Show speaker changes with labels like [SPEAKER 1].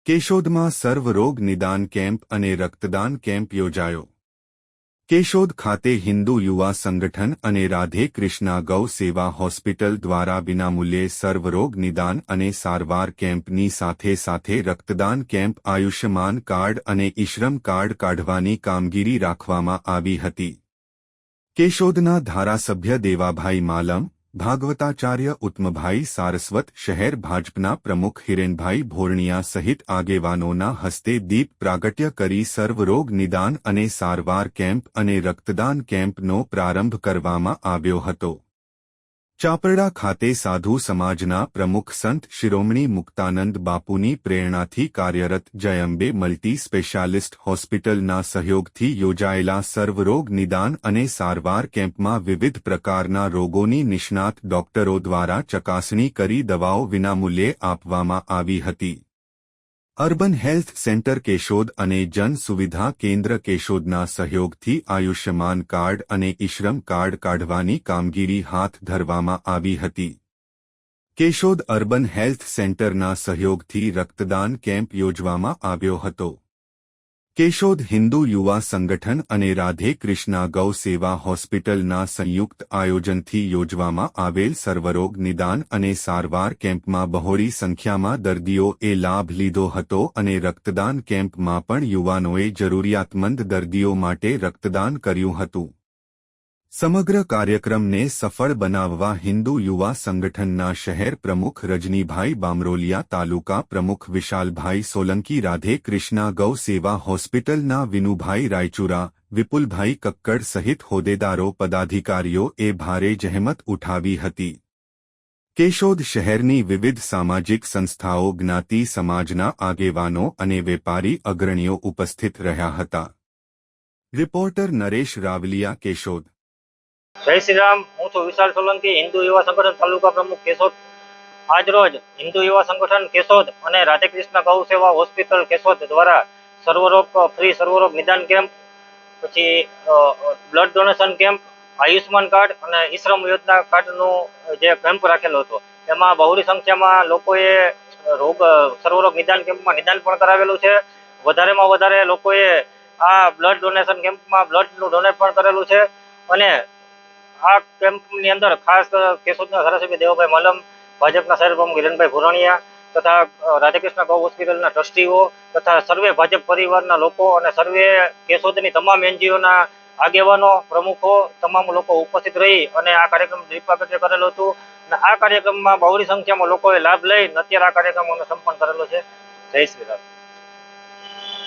[SPEAKER 1] કેશોદમાં સર્વરોગ નિદાન કેમ્પ અને રક્તદાન કેમ્પ યોજાયો। કેશોદ ખાતે હિન્દુ યુવા સંગઠન અને રાધે કૃષ્ણા ગૌ સેવા હોસ્પિટલ દ્વારા વિનામૂલ્યે સર્વરોગ નિદાન અને સારવાર કેમ્પની સાથે સાથે રક્તદાન કેમ્પ, આયુષ્યમાન કાર્ડ અને ઈશ્રમ કાર્ડ કાઢવાની કામગીરી રાખવામાં આવી હતી। કેશોદના ધારાસભ્ય દેવાભાઈ માલમ, ભાગવતાચાર્ય ઉત્તમભાઈ સારસ્વત, શહેર ભાજપના પ્રમુખ હિરેનભાઈ ભોરણિયા સહિત આગેવાનોના હસ્તે દીપ પ્રાગટ્ય કરી સર્વરોગ નિદાન અને સારવાર કેમ્પ અને રક્તદાન કેમ્પનો પ્રારંભ કરવામાં આવ્યો હતો। ચાપરડા ખાતે સાધુ સમાજના પ્રમુખ સંત શિરોમણી મુક્તાનંદ બાપુની પ્રેરણાથી કાર્યરત જયંબે મલ્ટી સ્પેશિયાલિસ્ટ હોસ્પિટલના સહયોગથી યોજાયેલા સર્વરોગ નિદાન અને સારવાર કેમ્પમાં વિવિધ પ્રકારના રોગોની નિષ્ણાત ડોક્ટરો દ્વારા ચકાસણી કરી દવાઓ વિનામૂલ્યે આપવામાં આવી હતી। અર્બન હેલ્થ સેન્ટર કેશોદ અને જન સુવિધા કેન્દ્ર કેશોદના સહયોગથી આયુષ્યમાન કાર્ડ અને ઈશ્રમ કાર્ડ કાઢવાની કામગીરી હાથ ધરવામાં આવી હતી। કેશોદ અર્બન હેલ્થ સેન્ટરના સહયોગથી રક્તદાન કેમ્પ યોજવામાં આવ્યો હતો। કેશોદ હિન્દુ યુવા સંગઠન અને રાધે કૃષ્ણા ગૌ સેવા હોસ્પિટલના સંયુક્ત આયોજનથી યોજવામાં આવેલ સર્વરોગ નિદાન અને સારવાર કેમ્પમાં બહોળી સંખ્યામાં દર્દીઓએ લાભ લીધો હતો અને રક્તદાન કેમ્પમાં પણ યુવાનોએ જરૂરિયાતમંદ દર્દીઓ માટે રક્તદાન કર્યું હતું। સમગ્ર કાર્યક્રમને સફળ બનાવવા હિન્દુ યુવા સંગઠનના શહેર પ્રમુખ રજનીભાઈ બામરોલિયા, તાલુકા પ્રમુખ વિશાલભાઈ સોલંકી, રાધે કૃષ્ણા ગૌ સેવા હોસ્પિટલના વિનુભાઈ રાયચુરા, વિપુલભાઈ કક્કડ સહિત હોદ્દેદારો પદાધિકારીઓએ ભારે જહેમત ઉઠાવી હતી। કેશોદ શહેરની વિવિધ સામાજિક સંસ્થાઓ, જ્ઞાતિ સમાજના આગેવાનો અને વેપારી અગ્રણીઓ ઉપસ્થિત રહ્યા હતા। રિપોર્ટર નરેશ રાવલિયા, કેશોદ।
[SPEAKER 2] જય શ્રી રામ। હું છું વિશાલ સોલંકી, હિન્દુ યુવા સંગઠન તાલુકા પ્રમુખ કેશોદ। આજ રોજ હિન્દુ યુવા સંગઠન કેશોદ અને રાધે કૃષ્ણ ગૌ સેવા હોસ્પિટલ કેશોદ દ્વારા ફ્રી સર્વરોગ નિદાન કેમ્પ, પછી blood donation camp, Ayushman card અને ઈશ્રમ યોજના કાર્ડનું જે કેમ્પ રાખેલો હતો એમાં બહોળી સંખ્યામાં લોકોએ સર્વરોગ નિદાન કેમ્પમાં નિદાન પણ કરાવેલું છે। વધારેમાં વધારે લોકોએ આ બ્લડ ડોનેશન કેમ્પમાં બ્લડનું ડોનેટ પણ કરેલું છે અને આ કેમ્પની અંદર ખાસ કેશોદના ધારાસભ્ય દેવાભાઈ માલમ, ભાજપના શહેર પ્રમુખ હિરેનભાઈ ભોરણિયા તથા રાધાકૃષ્ણ ગૌ હોસ્પિટલના ટ્રસ્ટીઓ તથા સર્વે ભાજપ પરિવારના લોકો અને સર્વે કેશોદની તમામ એનજીઓના આગેવાનો, પ્રમુખો, તમામ લોકો ઉપસ્થિત રહી અને આ કાર્યક્રમ દીપ પ્રાગટ્ય કરેલું હતું અને આ કાર્યક્રમમાં બહોળી સંખ્યામાં લોકોએ લાભ લઈ અત્યારે આ કાર્યક્રમોને સંપન્ન કરેલો છે। જય શ્રી રામ।